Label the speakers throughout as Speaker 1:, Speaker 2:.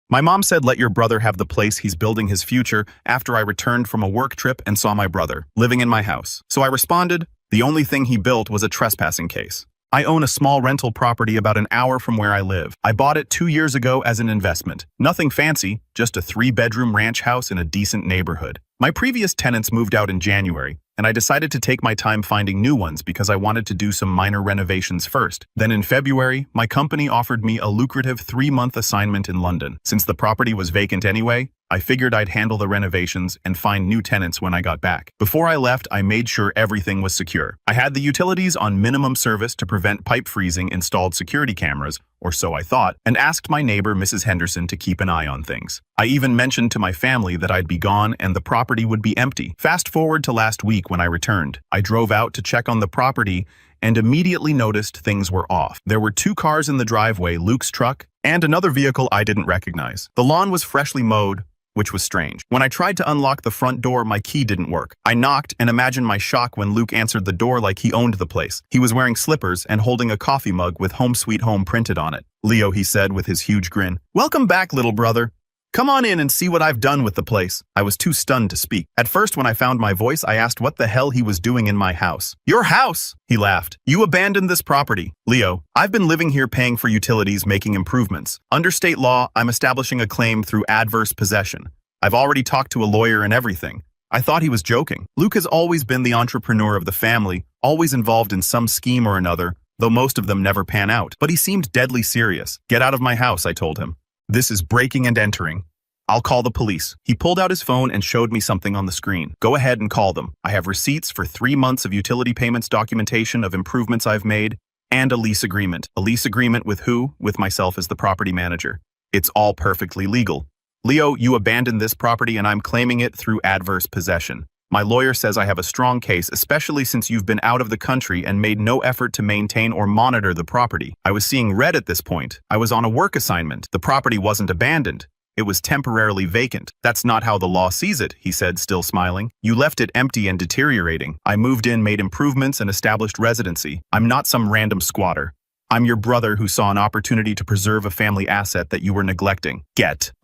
Speaker 1: My mom said let your brother have the place, he's building his future, after I returned from a work trip and saw my brother living in my house. So I responded, the only thing he built was a trespassing case. I own a small rental property about an hour from where I live. I bought it 2 years ago as an investment. Nothing fancy, just a 3-bedroom ranch house in a decent neighborhood. My previous tenants moved out in January, and I decided to take my time finding new ones because I wanted to do some minor renovations first. Then in February, my company offered me a lucrative 3-month assignment in London. Since the property was vacant anyway, I figured I'd handle the renovations and find new tenants when I got back. Before I left, I made sure everything was secure. I had the utilities on minimum service to prevent pipe freezing, installed security cameras, or so I thought, and asked my neighbor, Mrs. Henderson, to keep an eye on things. I even mentioned to my family that I'd be gone and the property would be empty. Fast forward to last week when I returned. I drove out to check on the property and immediately noticed things were off. There were 2 cars in the driveway, Luke's truck, and another vehicle I didn't recognize. The lawn was freshly mowed, which was strange. When I tried to unlock the front door, my key didn't work. I knocked and imagine my shock when Luke answered the door like he owned the place. He was wearing slippers and holding a coffee mug with Home Sweet Home printed on it. Leo, he said with his huge grin. Welcome back, little brother. Come on in and see what I've done with the place. I was too stunned to speak. At first, when I found my voice, I asked what the hell he was doing in my house. Your house? He laughed. You abandoned this property. Leo, I've been living here paying for utilities, making improvements. Under state law, I'm establishing a claim through adverse possession. I've already talked to a lawyer and everything. I thought he was joking. Luke has always been the entrepreneur of the family, always involved in some scheme or another, though most of them never pan out. But he seemed deadly serious. Get out of my house, I told him. This is breaking and entering. I'll call the police. He pulled out his phone and showed me something on the screen. Go ahead and call them. I have receipts for 3 months of utility payments, documentation of improvements I've made, and a lease agreement. A lease agreement with who? With myself as the property manager. It's all perfectly legal. Leo, you abandoned this property and I'm claiming it through adverse possession. My lawyer says I have a strong case, especially since you've been out of the country and made no effort to maintain or monitor the property. I was seeing red at this point. I was on a work assignment. The property wasn't abandoned. It was temporarily vacant. That's not how the law sees it, he said, still smiling. You left it empty and deteriorating. I moved in, made improvements, and established residency. I'm not some random squatter. I'm your brother who saw an opportunity to preserve a family asset that you were neglecting.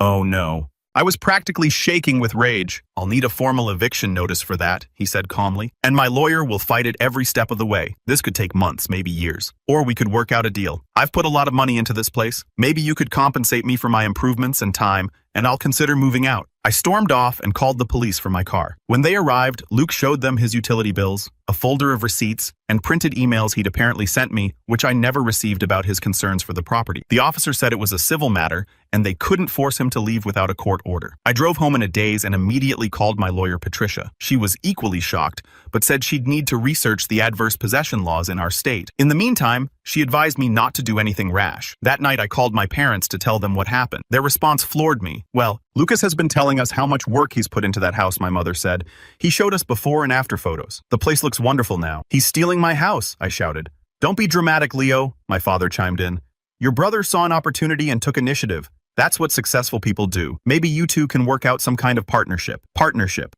Speaker 1: Oh no. I was practically shaking with rage. I'll need a formal eviction notice for that, he said calmly. And my lawyer will fight it every step of the way. This could take months, maybe years. Or we could work out a deal. I've put a lot of money into this place. Maybe you could compensate me for my improvements and time, and I'll consider moving out. I stormed off and called the police for my car. When they arrived, Luke showed them his utility bills, a folder of receipts, and printed emails he'd apparently sent me, which I never received about his concerns for the property. The officer said it was a civil matter, and they couldn't force him to leave without a court order. I drove home in a daze and immediately called my lawyer, Patricia. She was equally shocked, but said she'd need to research the adverse possession laws in our state. In the meantime, she advised me not to do anything rash. That night, I called my parents to tell them what happened. Their response floored me. Well, Lucas has been telling us how much work he's put into that house, my mother said. He showed us before and after photos. The place looks wonderful now. He's stealing my house, I shouted. Don't be dramatic, Leo, my father chimed in. Your brother saw an opportunity and took initiative. That's what successful people do. Maybe you two can work out some kind of partnership.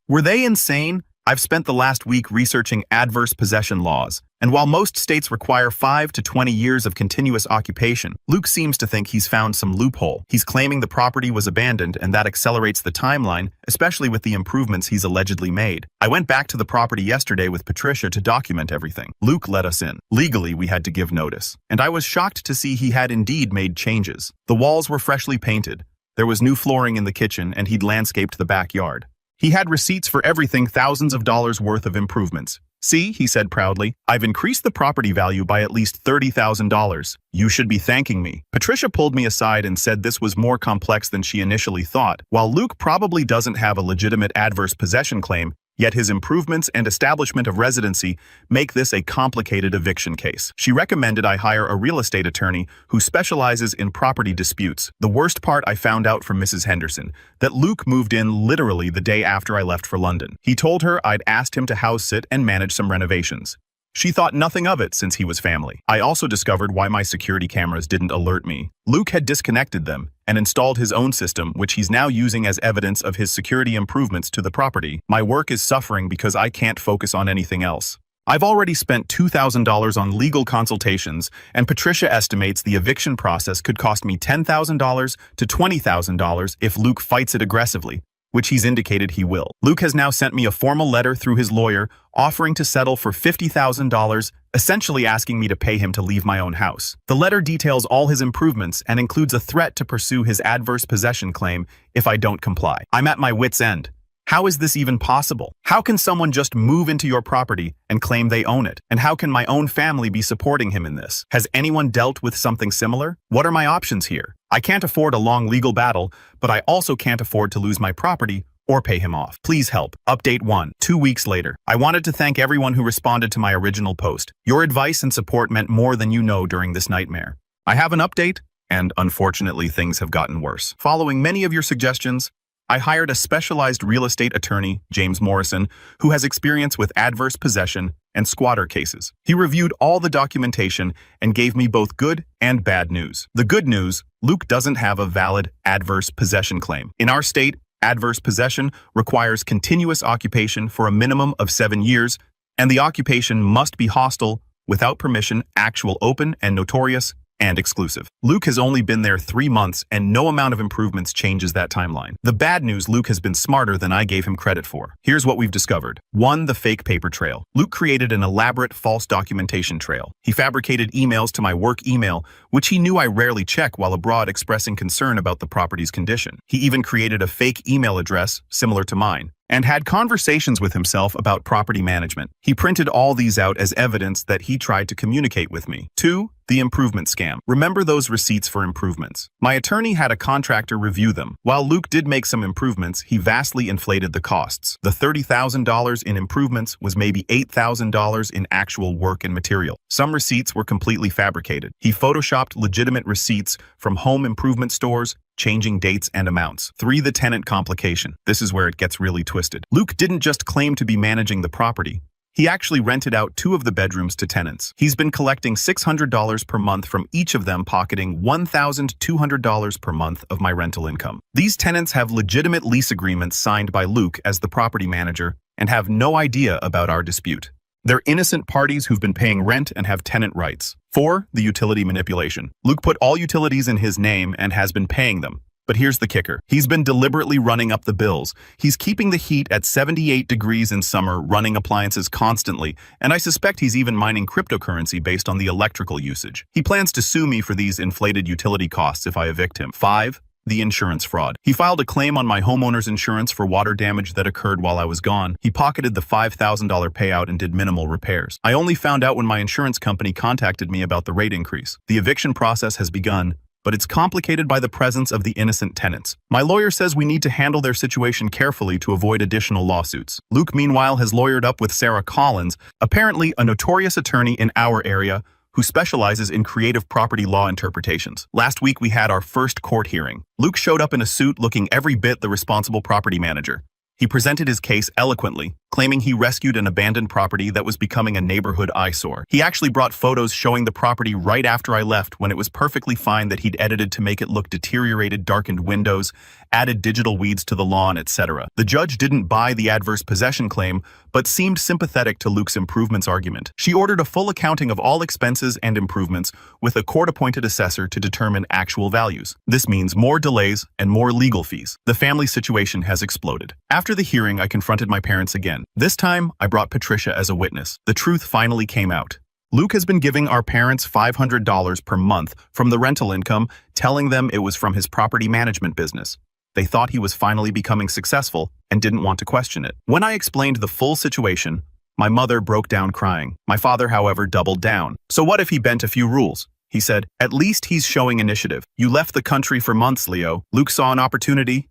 Speaker 1: Were they insane? I've spent the last week researching adverse possession laws, and while most states require 5 to 20 years of continuous occupation, Luke seems to think he's found some loophole. He's claiming the property was abandoned, and that accelerates the timeline, especially with the improvements he's allegedly made. I went back to the property yesterday with Patricia to document everything. Luke let us in. Legally, we had to give notice, and I was shocked to see he had indeed made changes. The walls were freshly painted. There was new flooring in the kitchen, and he'd landscaped the backyard. He had receipts for everything, thousands of dollars worth of improvements. See, he said proudly, I've increased the property value by at least $30,000. You should be thanking me. Patricia pulled me aside and said this was more complex than she initially thought. While Luke probably doesn't have a legitimate adverse possession claim, yet his improvements and establishment of residency make this a complicated eviction case. She recommended I hire a real estate attorney who specializes in property disputes. The worst part I found out from Mrs. Henderson, that Luke moved in literally the day after I left for London. He told her I'd asked him to house sit and manage some renovations. She thought nothing of it since he was family. I also discovered why my security cameras didn't alert me. Luke had disconnected them and installed his own system, which he's now using as evidence of his security improvements to the property. My work is suffering because I can't focus on anything else. I've already spent $2,000 on legal consultations, and Patricia estimates the eviction process could cost me $10,000 to $20,000 if Luke fights it aggressively, which he's indicated he will. Luke has now sent me a formal letter through his lawyer offering to settle for $50,000, essentially asking me to pay him to leave my own house. The letter details all his improvements and includes a threat to pursue his adverse possession claim if I don't comply. I'm at my wit's end. How is this even possible? How can someone just move into your property and claim they own it? And how can my own family be supporting him in this? Has anyone dealt with something similar? What are my options here? I can't afford a long legal battle, but I also can't afford to lose my property or pay him off. Please help. Update 1. 2 weeks later. I wanted to thank everyone who responded to my original post. Your advice and support meant more than you know during this nightmare. I have an update, and unfortunately things have gotten worse. Following many of your suggestions, I hired a specialized real estate attorney, James Morrison, who has experience with adverse possession and squatter cases. He reviewed all the documentation and gave me both good and bad news. The good news, Luke doesn't have a valid adverse possession claim. In our state, adverse possession requires continuous occupation for a minimum of 7 years, and the occupation must be hostile, without permission, actual, open, and notorious, and exclusive. Luke has only been there 3 months, and no amount of improvements changes that timeline. The bad news, Luke has been smarter than I gave him credit for. Here's what we've discovered. 1. The fake paper trail. Luke created an elaborate false documentation trail. He fabricated emails to my work email, which he knew I rarely check while abroad, expressing concern about the property's condition. He even created a fake email address, similar to mine, and had conversations with himself about property management. He printed all these out as evidence that he tried to communicate with me. 2. The improvement scam. Remember those receipts for improvements? My attorney had a contractor review them. While Luke did make some improvements, he vastly inflated the costs. The $30,000 in improvements was maybe $8,000 in actual work and material. Some receipts were completely fabricated. He photoshopped legitimate receipts from home improvement stores, changing dates and amounts. 3. The tenant complication. This is where it gets really twisted. Luke didn't just claim to be managing the property. He actually rented out 2 of the bedrooms to tenants. He's been collecting $600 per month from each of them, pocketing $1,200 per month of my rental income. These tenants have legitimate lease agreements signed by Luke as the property manager and have no idea about our dispute. They're innocent parties who've been paying rent and have tenant rights. 4. The utility manipulation. Luke put all utilities in his name and has been paying them. But here's the kicker. He's been deliberately running up the bills. He's keeping the heat at 78 degrees in summer, running appliances constantly, and I suspect he's even mining cryptocurrency based on the electrical usage. He plans to sue me for these inflated utility costs if I evict him. 5. The insurance fraud. He filed a claim on my homeowner's insurance for water damage that occurred while I was gone. He pocketed the $5,000 payout and did minimal repairs. I only found out when my insurance company contacted me about the rate increase. The eviction process has begun, but it's complicated by the presence of the innocent tenants. My lawyer says we need to handle their situation carefully to avoid additional lawsuits. Luke, meanwhile, has lawyered up with Sarah Collins, apparently a notorious attorney in our area who specializes in creative property law interpretations. Last week, we had our first court hearing. Luke showed up in a suit looking every bit the responsible property manager. He presented his case eloquently, claiming he rescued an abandoned property that was becoming a neighborhood eyesore. He actually brought photos showing the property right after I left, when it was perfectly fine, that he'd edited to make it look deteriorated, darkened windows, added digital weeds to the lawn, etc. The judge didn't buy the adverse possession claim, but seemed sympathetic to Luke's improvements argument. She ordered a full accounting of all expenses and improvements with a court-appointed assessor to determine actual values. This means more delays and more legal fees. The family situation has exploded. After the hearing, I confronted my parents again. This time, I brought Patricia as a witness. The truth finally came out. Luke has been giving our parents $500 per month from the rental income, telling them it was from his property management business. They thought he was finally becoming successful and didn't want to question it. When I explained the full situation, my mother broke down crying. My father, however, doubled down. So what if he bent a few rules? He said, "At least he's showing initiative. You left the country for months, Leo." Luke saw an opportunity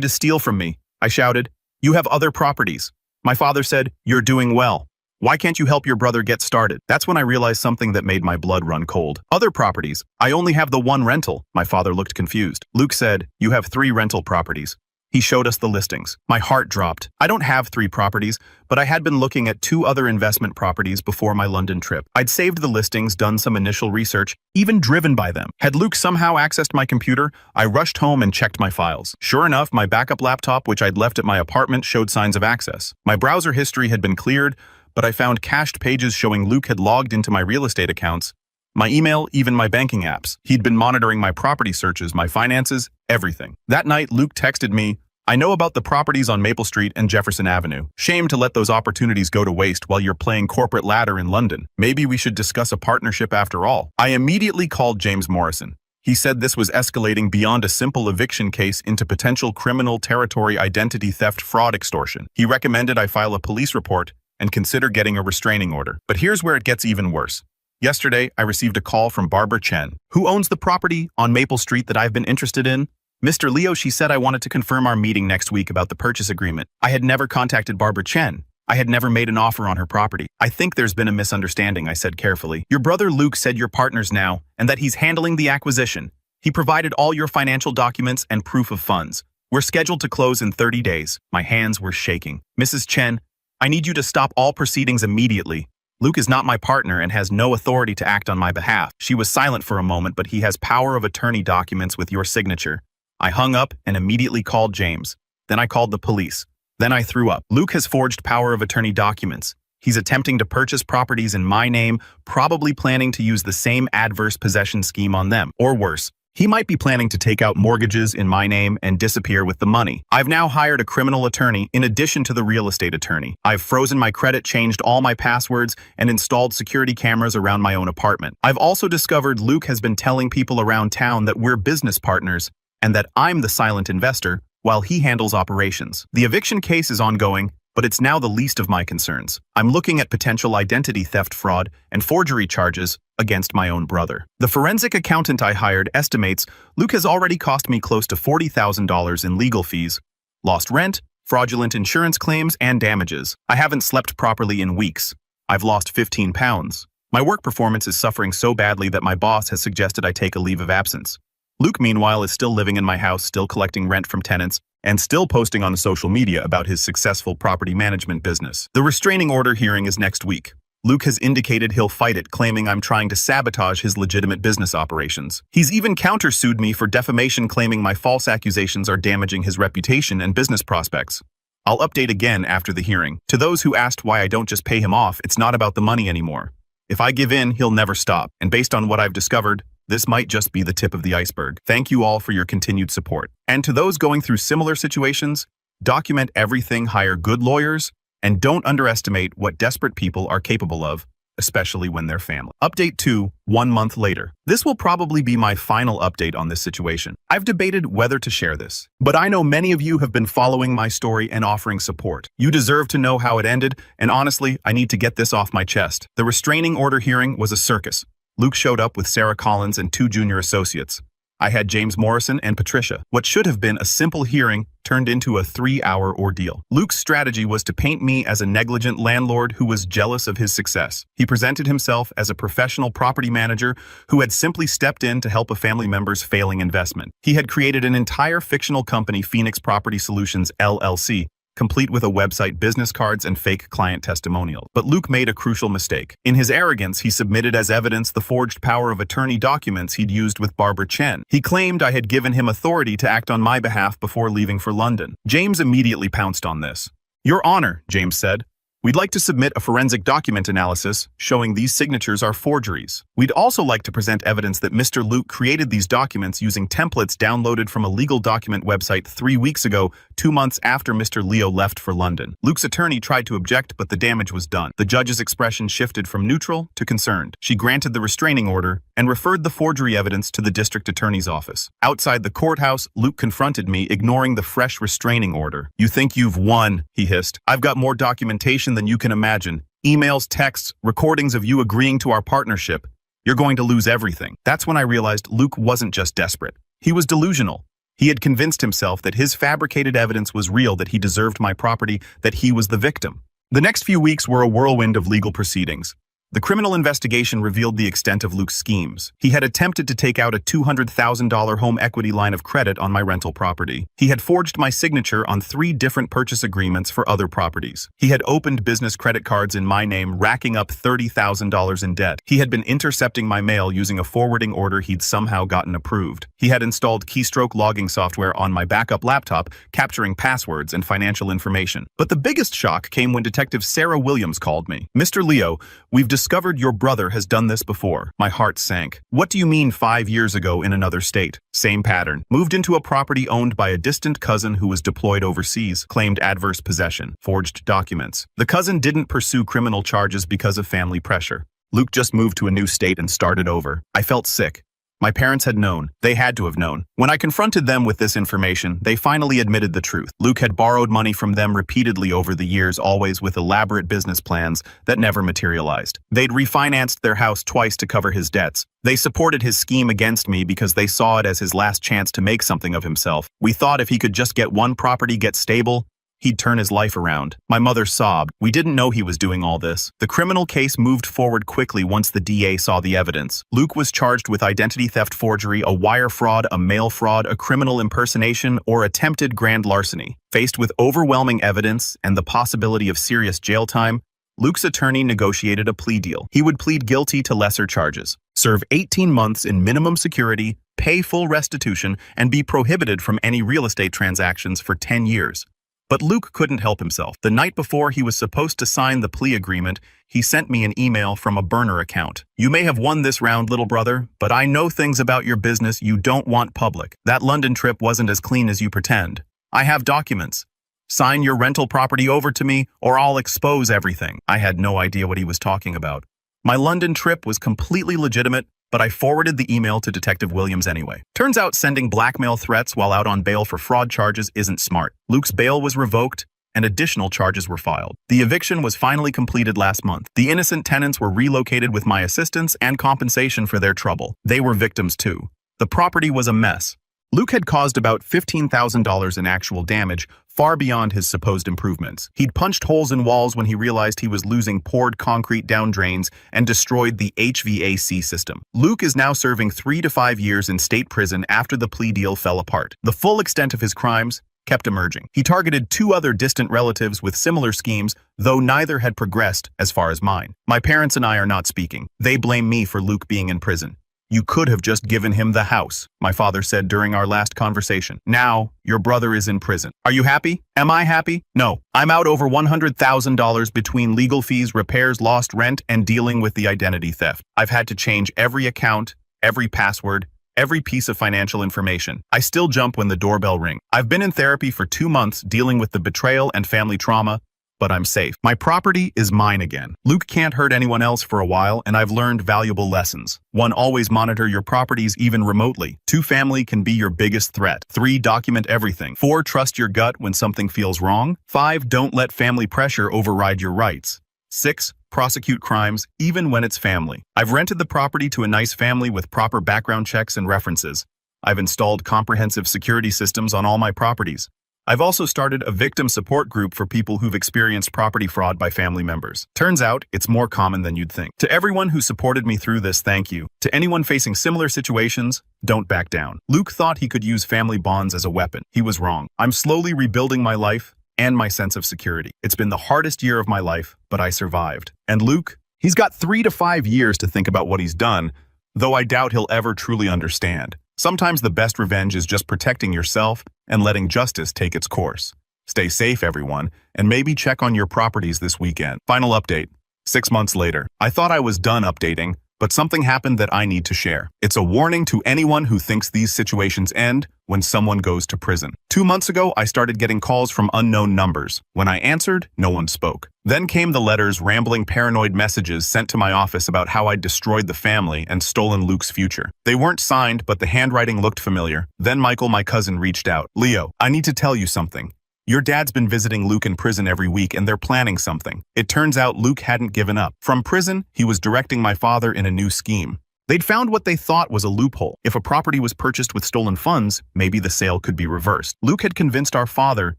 Speaker 1: to steal from me. I shouted, "You have other properties." My father said, "You're doing well. Why can't you help your brother get started?" That's when I realized something that made my blood run cold. Other properties. I only have the one rental. My father looked confused. Luke said, "You have 3 rental properties." He showed us the listings. My heart dropped. I don't have 3 properties, but I had been looking at 2 other investment properties before my London trip. I'd saved the listings, done some initial research, even driven by them. Had Luke somehow accessed my computer, I rushed home and checked my files. Sure enough, my backup laptop, which I'd left at my apartment, showed signs of access. My browser history had been cleared, but I found cached pages showing Luke had logged into my real estate accounts, my email, even my banking apps. He'd been monitoring my property searches, my finances, everything. That night, Luke texted me, "I know about the properties on Maple Street and Jefferson Avenue. Shame to let those opportunities go to waste while you're playing corporate ladder in London. Maybe we should discuss a partnership after all." I immediately called James Morrison. He said this was escalating beyond a simple eviction case into potential criminal territory, identity theft, fraud, extortion. He recommended I file a police report and consider getting a restraining order. But here's where it gets even worse. Yesterday, I received a call from Barbara Chen, who owns the property on Maple Street that I've been interested in. "Mr. Leo," she said, "I wanted to confirm our meeting next week about the purchase agreement." I had never contacted Barbara Chen. I had never made an offer on her property. "I think there's been a misunderstanding," I said carefully. "Your brother Luke said you're partners now and that he's handling the acquisition. He provided all your financial documents and proof of funds. We're scheduled to close in 30 days. My hands were shaking. "Mrs. Chen, I need you to stop all proceedings immediately. Luke is not my partner and has no authority to act on my behalf." She was silent for a moment, "But he has power of attorney documents with your signature." I hung up and immediately called James. Then I called the police. Then I threw up. Luke has forged power of attorney documents. He's attempting to purchase properties in my name, probably planning to use the same adverse possession scheme on them. Or worse, he might be planning to take out mortgages in my name and disappear with the money. I've now hired a criminal attorney in addition to the real estate attorney. I've frozen my credit, changed all my passwords, and installed security cameras around my own apartment. I've also discovered Luke has been telling people around town that we're business partners and that I'm the silent investor while he handles operations. The eviction case is ongoing, but it's now the least of my concerns. I'm looking at potential identity theft, fraud, and forgery charges against my own brother. The forensic accountant I hired estimates Luke has already cost me close to $40,000 in legal fees, lost rent, fraudulent insurance claims, and damages. I haven't slept properly in weeks. I've lost 15 pounds. My work performance is suffering so badly that my boss has suggested I take a leave of absence. Luke, meanwhile, is still living in my house, still collecting rent from tenants, and still posting on social media about his successful property management business. The restraining order hearing is next week. Luke has indicated he'll fight it, claiming I'm trying to sabotage his legitimate business operations. He's even countersued me for defamation, claiming my false accusations are damaging his reputation and business prospects. I'll update again after the hearing. To those who asked why I don't just pay him off, it's not about the money anymore. If I give in, he'll never stop. And based on what I've discovered, this might just be the tip of the iceberg. Thank you all for your continued support. And to those going through similar situations, document everything, hire good lawyers, and don't underestimate what desperate people are capable of, especially when they're family. Update 2, 1 month later. This will probably be my final update on this situation. I've debated whether to share this, but I know many of you have been following my story and offering support. You deserve to know how it ended, and honestly, I need to get this off my chest. The restraining order hearing was a circus. Luke showed up with Sarah Collins and 2 junior associates. I had James Morrison and Patricia. What should have been a simple hearing turned into a 3-hour ordeal. Luke's strategy was to paint me as a negligent landlord who was jealous of his success. He presented himself as a professional property manager who had simply stepped in to help a family member's failing investment. He had created an entire fictional company, Phoenix Property Solutions, LLC, complete with a website, business cards, and fake client testimonials. But Luke made a crucial mistake. In his arrogance, he submitted as evidence the forged power of attorney documents he'd used with Barbara Chen. He claimed I had given him authority to act on my behalf before leaving for London. James immediately pounced on this. "Your Honor," James said, "we'd like to submit a forensic document analysis showing these signatures are forgeries. We'd also like to present evidence that Mr. Luke created these documents using templates downloaded from a legal document website 3 weeks ago, 2 months after Mr. Leo left for London." Luke's attorney tried to object, but the damage was done. The judge's expression shifted from neutral to concerned. She granted the restraining order and referred the forgery evidence to the district attorney's office. Outside the courthouse, Luke confronted me, ignoring the fresh restraining order. "You think you've won," he hissed. "I've got more documentation than you can imagine. Emails, texts, recordings of you agreeing to our partnership. You're going to lose everything." That's when I realized Luke wasn't just desperate. He was delusional. He had convinced himself that his fabricated evidence was real, that he deserved my property, that he was the victim. The next few weeks were a whirlwind of legal proceedings. The criminal investigation revealed the extent of Luke's schemes. He had attempted to take out a $200,000 home equity line of credit on my rental property. He had forged my signature on 3 different purchase agreements for other properties. He had opened business credit cards in my name, racking up $30,000 in debt. He had been intercepting my mail using a forwarding order he'd somehow gotten approved. He had installed keystroke logging software on my backup laptop, capturing passwords and financial information. But the biggest shock came when Detective Sarah Williams called me. "Mr. Leo, we've discovered your brother has done this before." My heart sank. "What do you mean 5 years ago in another state?" "Same pattern. Moved into a property owned by a distant cousin who was deployed overseas, claimed adverse possession, forged documents. The cousin didn't pursue criminal charges because of family pressure. Luke just moved to a new state and started over." I felt sick. My parents had known. They had to have known. When I confronted them with this information, they finally admitted the truth. Luke had borrowed money from them repeatedly over the years, always with elaborate business plans that never materialized. They'd refinanced their house twice to cover his debts. They supported his scheme against me because they saw it as his last chance to make something of himself. We thought if he could just get one property, get stable, he'd turn his life around. My mother sobbed. We didn't know he was doing all this. The criminal case moved forward quickly once the DA saw the evidence. Luke was charged with identity theft forgery, a wire fraud, a mail fraud, a criminal impersonation, or attempted grand larceny. Faced with overwhelming evidence and the possibility of serious jail time, Luke's attorney negotiated a plea deal. He would plead guilty to lesser charges, serve 18 months in minimum security, pay full restitution, and be prohibited from any real estate transactions for 10 years. But Luke couldn't help himself. The night before he was supposed to sign the plea agreement, he sent me an email from a burner account. "You may have won this round, little brother, but I know things about your business you don't want public. That London trip wasn't as clean as you pretend. I have documents. Sign your rental property over to me, or I'll expose everything." I had no idea what he was talking about. My London trip was completely legitimate, but I forwarded the email to Detective Williams anyway. Turns out sending blackmail threats while out on bail for fraud charges isn't smart. Luke's bail was revoked, and additional charges were filed. The eviction was finally completed last month. The innocent tenants were relocated with my assistance and compensation for their trouble. They were victims too. The property was a mess. Luke had caused about $15,000 in actual damage, far beyond his supposed improvements. He'd punched holes in walls when he realized he was losing poured concrete down drains and destroyed the HVAC system. Luke is now serving 3 to 5 years in state prison after the plea deal fell apart. The full extent of his crimes kept emerging. He targeted 2 other distant relatives with similar schemes, though neither had progressed as far as mine. My parents and I are not speaking. They blame me for Luke being in prison. "You could have just given him the house," my father said during our last conversation. "Now, your brother is in prison. Are you happy? Am I happy? No. I'm out over $100,000 between legal fees, repairs, lost rent, and dealing with the identity theft. I've had to change every account, every password, every piece of financial information. I still jump when the doorbell rings. I've been in therapy for 2 months dealing with the betrayal and family trauma, but I'm safe. My property is mine again. Luke can't hurt anyone else for a while, and I've learned valuable lessons. 1. Always monitor your properties even remotely. 2. Family can be your biggest threat. 3. Document everything. 4. Trust your gut when something feels wrong. 5. Don't let family pressure override your rights. 6. Prosecute crimes even when it's family. I've rented the property to a nice family with proper background checks and references. I've installed comprehensive security systems on all my properties. I've also started a victim support group for people who've experienced property fraud by family members. Turns out, it's more common than you'd think. To everyone who supported me through this, thank you. To anyone facing similar situations, don't back down. Luke thought he could use family bonds as a weapon. He was wrong. I'm slowly rebuilding my life and my sense of security. It's been the hardest year of my life, but I survived. And Luke, he's got 3 to 5 years to think about what he's done, though I doubt he'll ever truly understand. Sometimes the best revenge is just protecting yourself and letting justice take its course. Stay safe, everyone, and maybe check on your properties this weekend. Final update. 6 months later. I thought I was done updating, but something happened that I need to share. It's a warning to anyone who thinks these situations end when someone goes to prison. 2 months ago, I started getting calls from unknown numbers. When I answered, no one spoke. Then came the letters, rambling, paranoid messages sent to my office about how I'd destroyed the family and stolen Luke's future. They weren't signed, but the handwriting looked familiar. Then Michael, my cousin, reached out. "Leo, I need to tell you something. Your dad's been visiting Luke in prison every week, and they're planning something." It turns out Luke hadn't given up. From prison, he was directing my father in a new scheme. They'd found what they thought was a loophole. If a property was purchased with stolen funds, maybe the sale could be reversed. Luke had convinced our father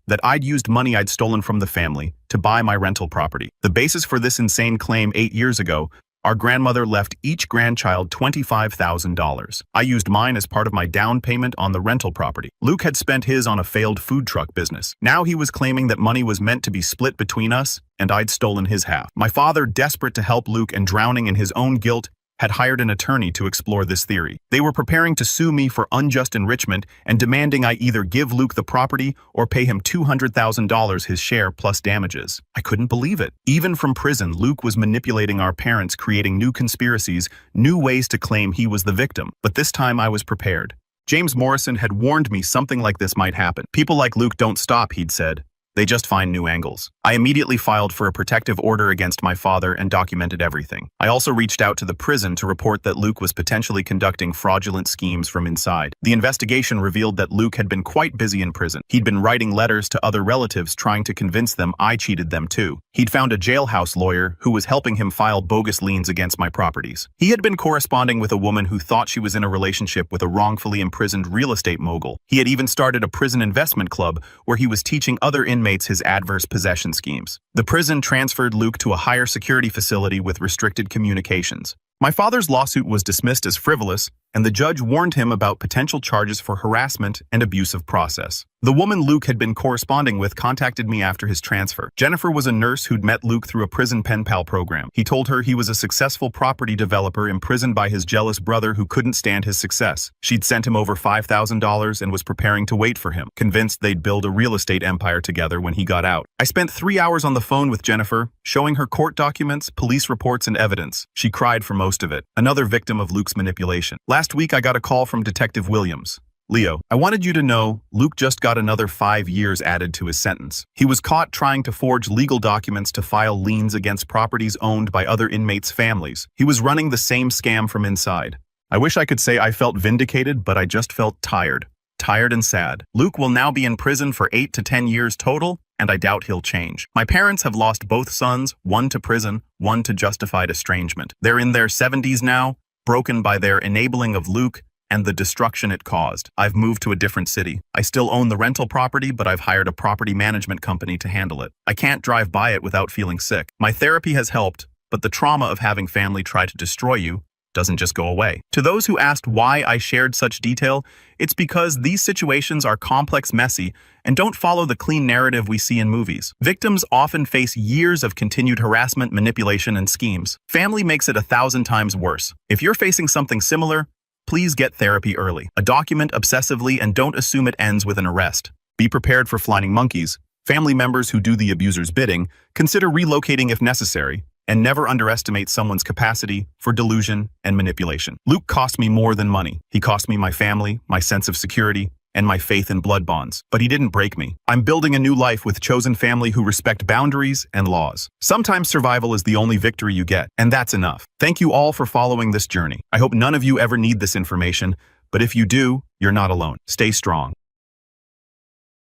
Speaker 1: that I'd used money I'd stolen from the family to buy my rental property. The basis for this insane claim 8 years ago Our grandmother left each grandchild $25,000. I used mine as part of my down payment on the rental property. Luke had spent his on a failed food truck business. Now he was claiming that money was meant to be split between us, and I'd stolen his half. My father, desperate to help Luke and drowning in his own guilt, had hired an attorney to explore this theory. They were preparing to sue me for unjust enrichment and demanding I either give Luke the property or pay him $200,000 his share plus damages. I couldn't believe it. Even from prison, Luke was manipulating our parents, creating new conspiracies, new ways to claim he was the victim. But this time I was prepared. James Morrison had warned me something like this might happen. People like Luke don't stop, he'd said. They just find new angles. I immediately filed for a protective order against my father and documented everything. I also reached out to the prison to report that Luke was potentially conducting fraudulent schemes from inside. The investigation revealed that Luke had been quite busy in prison. He'd been writing letters to other relatives trying to convince them I cheated them too. He'd found a jailhouse lawyer who was helping him file bogus liens against my properties. He had been corresponding with a woman who thought she was in a relationship with a wrongfully imprisoned real estate mogul. He had even started a prison investment club where he was teaching other inmates his adverse possession schemes. The prison transferred Luke to a higher security facility with restricted communications. My father's lawsuit was dismissed as frivolous, and the judge warned him about potential charges for harassment and abusive process. The woman Luke had been corresponding with contacted me after his transfer. Jennifer was a nurse who'd met Luke through a prison pen pal program. He told her he was a successful property developer imprisoned by his jealous brother who couldn't stand his success. She'd sent him over $5,000 and was preparing to wait for him, convinced they'd build a real estate empire together when he got out. I spent 3 hours on the phone with Jennifer, showing her court documents, police reports, and evidence. She cried for most of it. Another victim of Luke's manipulation. Last week, I got a call from Detective Williams. Leo, I wanted you to know Luke just got another 5 years added to his sentence. He was caught trying to forge legal documents to file liens against properties owned by other inmates' families. He was running the same scam from inside. I wish I could say I felt vindicated, but I just felt tired and sad. Luke will now be in prison for 8 to 10 years total, and I doubt he'll change. My parents have lost both sons, one to prison, one to justified estrangement. They're in their 70s now, broken by their enabling of Luke and the destruction it caused. I've moved to a different city. I still own the rental property, but I've hired a property management company to handle it. I can't drive by it without feeling sick. My therapy has helped, but the trauma of having family try to destroy you doesn't just go away. To those who asked why I shared such detail, it's because these situations are complex, messy, and don't follow the clean narrative we see in movies. Victims often face years of continued harassment, manipulation, and schemes. Family makes it 1,000 times worse. If you're facing something similar, please get therapy early. Document obsessively and don't assume it ends with an arrest. Be prepared for flying monkeys, family members who do the abuser's bidding, consider relocating if necessary, and never underestimate someone's capacity for delusion and manipulation. Luke cost me more than money. He cost me my family, my sense of security, and my faith in blood bonds. But he didn't break me. I'm building a new life with chosen family who respect boundaries and laws. Sometimes survival is the only victory you get, and that's enough. Thank you all for following this journey. I hope none of you ever need this information, but if you do, you're not alone. Stay strong.